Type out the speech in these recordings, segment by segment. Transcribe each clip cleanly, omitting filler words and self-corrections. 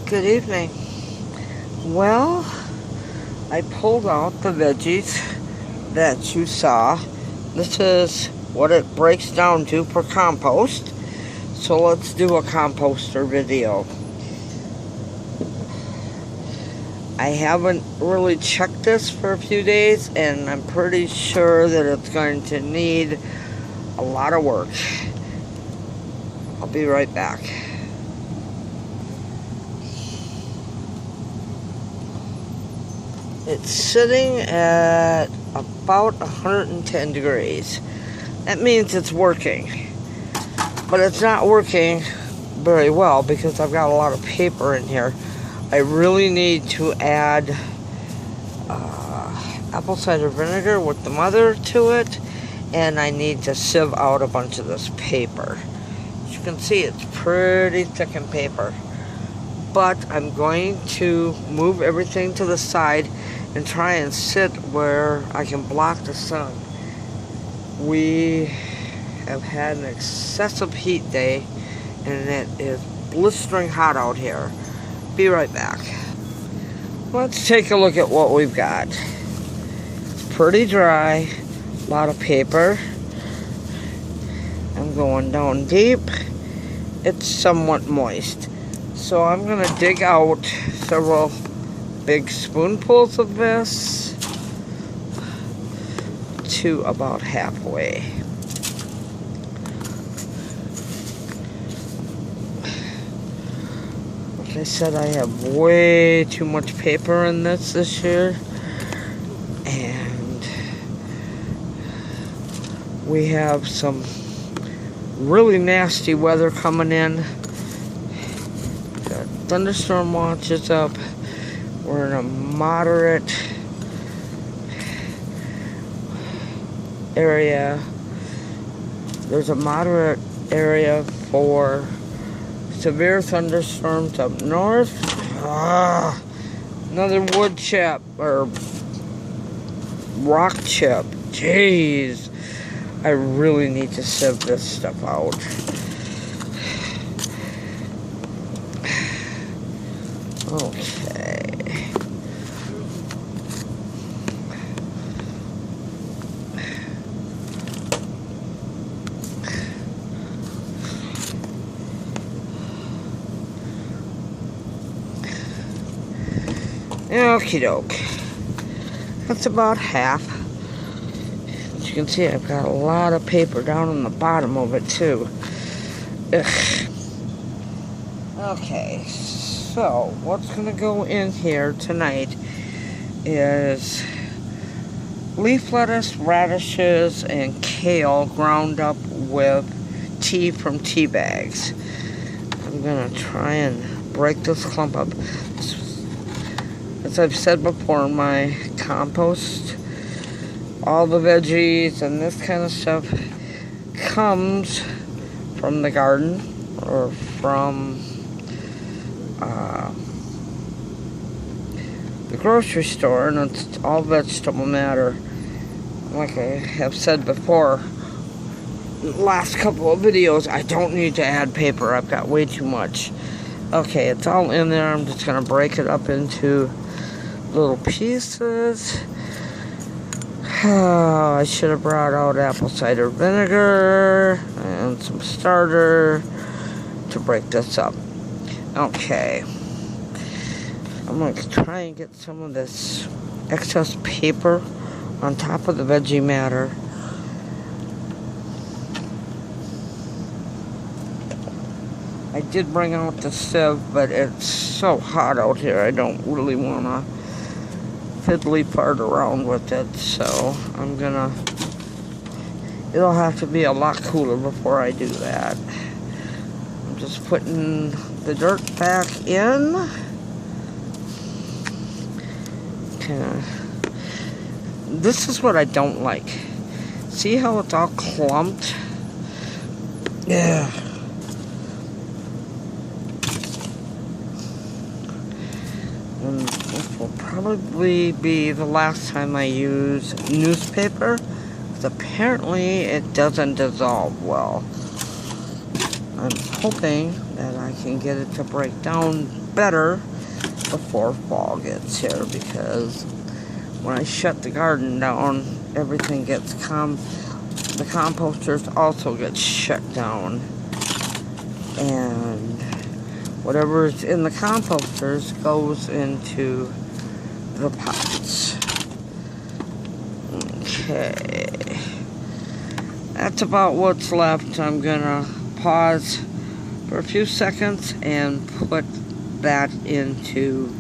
Good evening. Well, I pulled out the veggies that you saw. This is what it breaks down to for compost. So let's do a composter video. I haven't really checked this for a few days, and I'm pretty sure that it's going to need a lot of work. I'll be right back. It's sitting at about 110 degrees. That means it's working. But it's not working very well because I've got a lot of paper in here. I really need to add apple cider vinegar with the mother to it, and I need to sieve out a bunch of this paper. As you can see, it's pretty thick in paper. But I'm going to move everything to the side and try and sit where I can block the sun. We have had an excessive heat day, and it is blistering hot out here. Be right back. Let's take a look at what we've got. It's pretty dry, a lot of paper. I'm going down deep. It's somewhat moist. So I'm gonna dig out several big spoonfuls of this to about halfway. Like I said, I have way too much paper in this year, and we have some really nasty weather coming in. Got thunderstorm watches up. We're in a moderate area. There's a moderate area for severe thunderstorms up north. Another wood chip or rock chip. Jeez. I really need to sieve this stuff out. Okay. Okie doke. That's about half. As you can see, I've got a lot of paper down on the bottom of it too. Ugh. Okay, so what's gonna go in here tonight is leaf lettuce, radishes, and kale ground up with tea from tea bags. I'm gonna try and break this clump up. As I've said before, in my compost, all the veggies and this kind of stuff comes from the garden or from the grocery store, and it's all vegetable matter. Like I have said before, the last couple of videos, I don't need to add paper. I've got way too much. Okay, it's all in there. I'm just going to break it up into little pieces. I should have brought out apple cider vinegar and some starter to break this up. Okay. I'm going to try and get some of this excess paper on top of the veggie matter. I did bring out the sieve, but it's so hot out here, I don't really want to fiddly fart around with it, so I'm gonna, it'll have to be a lot cooler before I do that. I'm just putting the dirt back in. Okay. This is what I don't like. See how it's all clumped? Yeah. And this will probably be the last time I use newspaper, because apparently it doesn't dissolve well. I'm hoping that I can get it to break down better before fall gets here, because when I shut the garden down, everything gets the composters also get shut down, and whatever's in the composters goes into the pots. Okay, that's about what's left. I'm gonna pause for a few seconds and put that into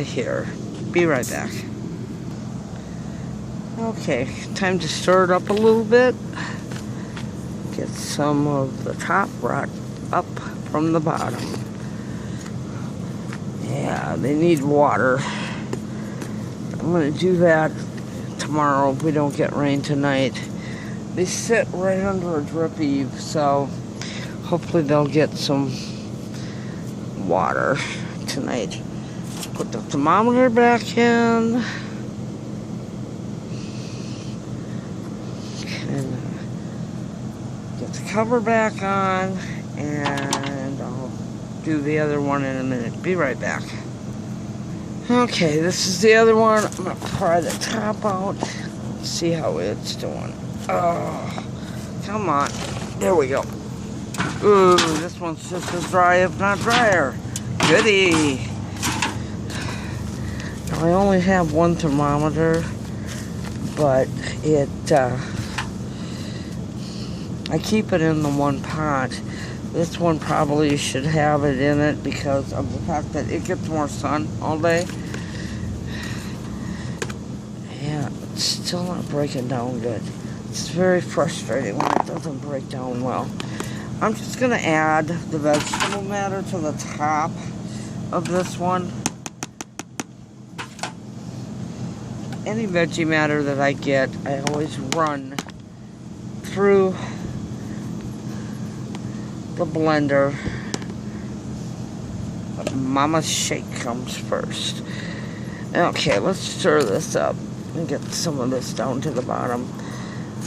here. Be right back. Okay, time to stir it up a little bit. Get some of the top brought up from the bottom. Yeah, they need water. I'm gonna do that tomorrow if we don't get rain tonight. They sit right under a drip eave, so hopefully they'll get some water tonight. Put the thermometer back in. And get the cover back on, and I'll do the other one in a minute. Be right back. Okay, this is the other one. I'm gonna pry the top out. See how it's doing. Oh, come on. There we go. Ooh, this one's just as dry, if not drier. Goody. Now, I only have one thermometer, but I keep it in the one pot. This one probably should have it in it because of the fact that it gets more sun all day. Yeah, it's still not breaking down good. It's very frustrating when it doesn't break down well. I'm just going to add the vegetable matter to the top of this one. Any veggie matter that I get, I always run through the blender. But Mama's Shake comes first. Okay, let's stir this up and get some of this down to the bottom.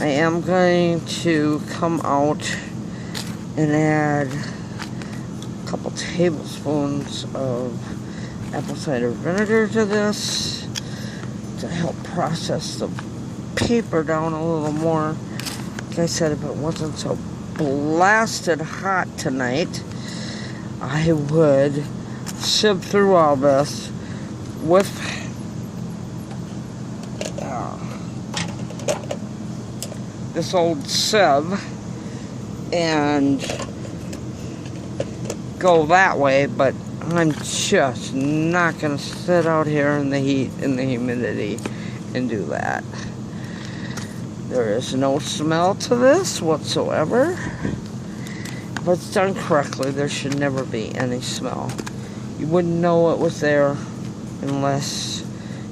I am going to come out and add a couple tablespoons of apple cider vinegar to this to help process the paper down a little more. Like I said, if it wasn't so blasted hot tonight, I would sieve through all this with this old sieve and go that way, but I'm just not gonna sit out here in the heat and the humidity and do that. There is no smell to this whatsoever. If it's done correctly, there should never be any smell. You wouldn't know it was there unless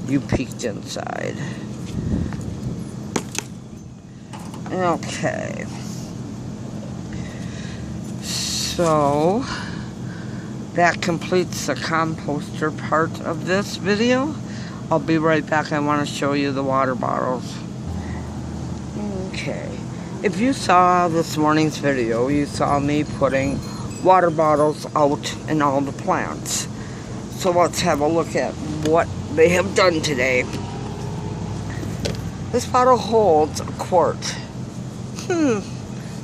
you peeked inside. Okay. So that completes the composter part of this video. I'll be right back. I want to show you the water bottles. Okay. If you saw this morning's video, you saw me putting water bottles out in all the plants. So let's have a look at what they have done today. This bottle holds a quart.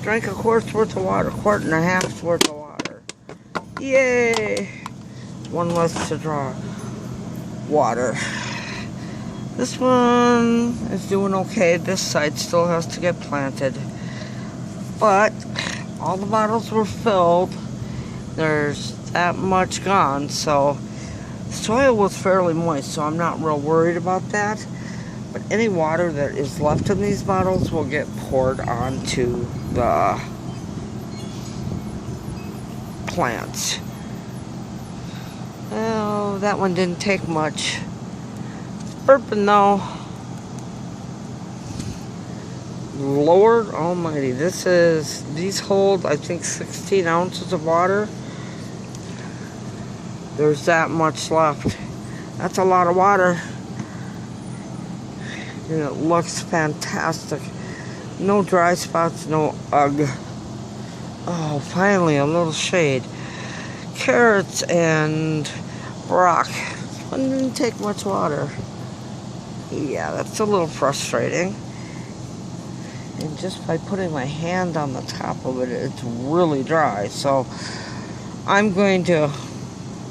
Drank a quart's worth of water, quart and a half's worth of water. Yay! One less to draw water. This one is doing okay. This side still has to get planted. But all the bottles were filled. There's that much gone, so the soil was fairly moist, so I'm not real worried about that. But any water that is left in these bottles will get poured onto the plants. Oh, that one didn't take much. It's burping though. Lord almighty, these hold, I think, 16 ounces of water. There's that much left. That's a lot of water. And it looks fantastic. No dry spots, no ugh. Oh, finally a little shade. Carrots and brock. It didn't take much water. Yeah, that's a little frustrating. And just by putting my hand on the top of it, it's really dry. So I'm going to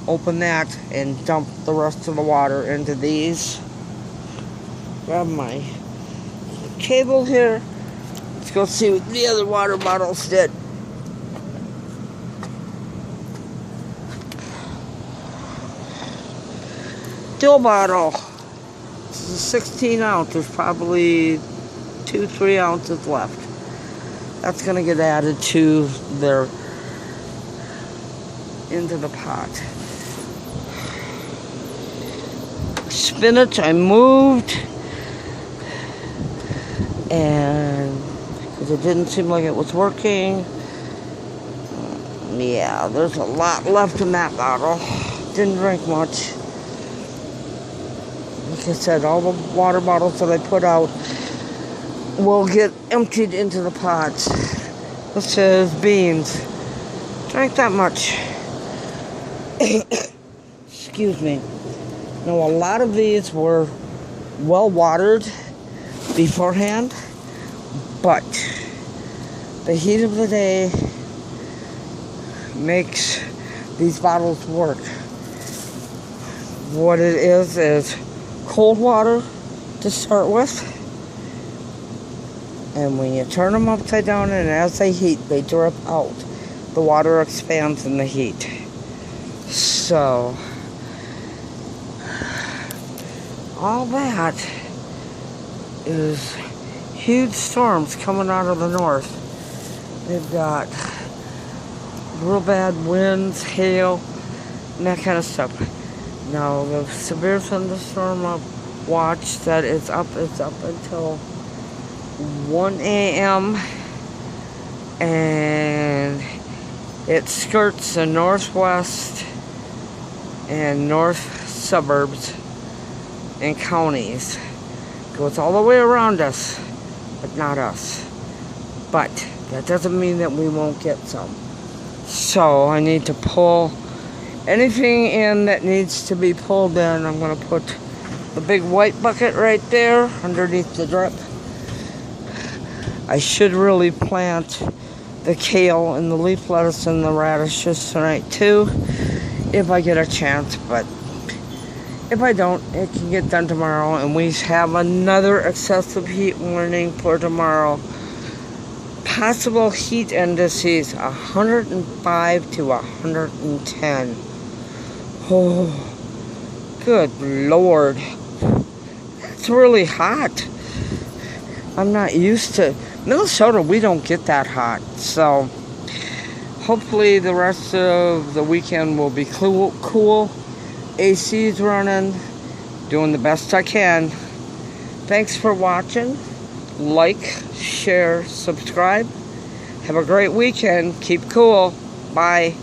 open that and dump the rest of the water into these. Grab my cable here. Let's go see what the other water bottles did. Dill bottle. This is a 16 ounce. There's probably 2-3 ounces left. That's gonna get added to their into the pot. Spinach I moved, and because it didn't seem like it was working. Yeah, there's a lot left in that bottle. Didn't drink much. Like I said, all the water bottles that I put out will get emptied into the pots. This is beans. Drank that much. Excuse me. Now, a lot of these were well watered beforehand, but the heat of the day makes these bottles work. What it is cold water to start with, and when you turn them upside down and as they heat, they drip out. The water expands in the heat. So all that is huge storms coming out of the north. They've got real bad winds, hail, and that kind of stuff. Now, the severe thunderstorm watch that is up until 1 a.m. and it skirts the northwest and north suburbs and counties. Goes all the way around us, but not us. But that doesn't mean that we won't get some. So I need to pull anything in that needs to be pulled in. I'm going to put the big white bucket right there underneath the drip. I should really plant the kale and the leaf lettuce and the radishes tonight too, if I get a chance. But if I don't, it can get done tomorrow. And we have another excessive heat warning for tomorrow. Possible heat indices 105 to 110. Oh, good Lord. It's really hot. I'm not used to Minnesota. We don't get that hot. So hopefully the rest of the weekend will be cool. AC's running. Doing the best I can. Thanks for watching. Like, share, subscribe. Have a great weekend. Keep cool. Bye.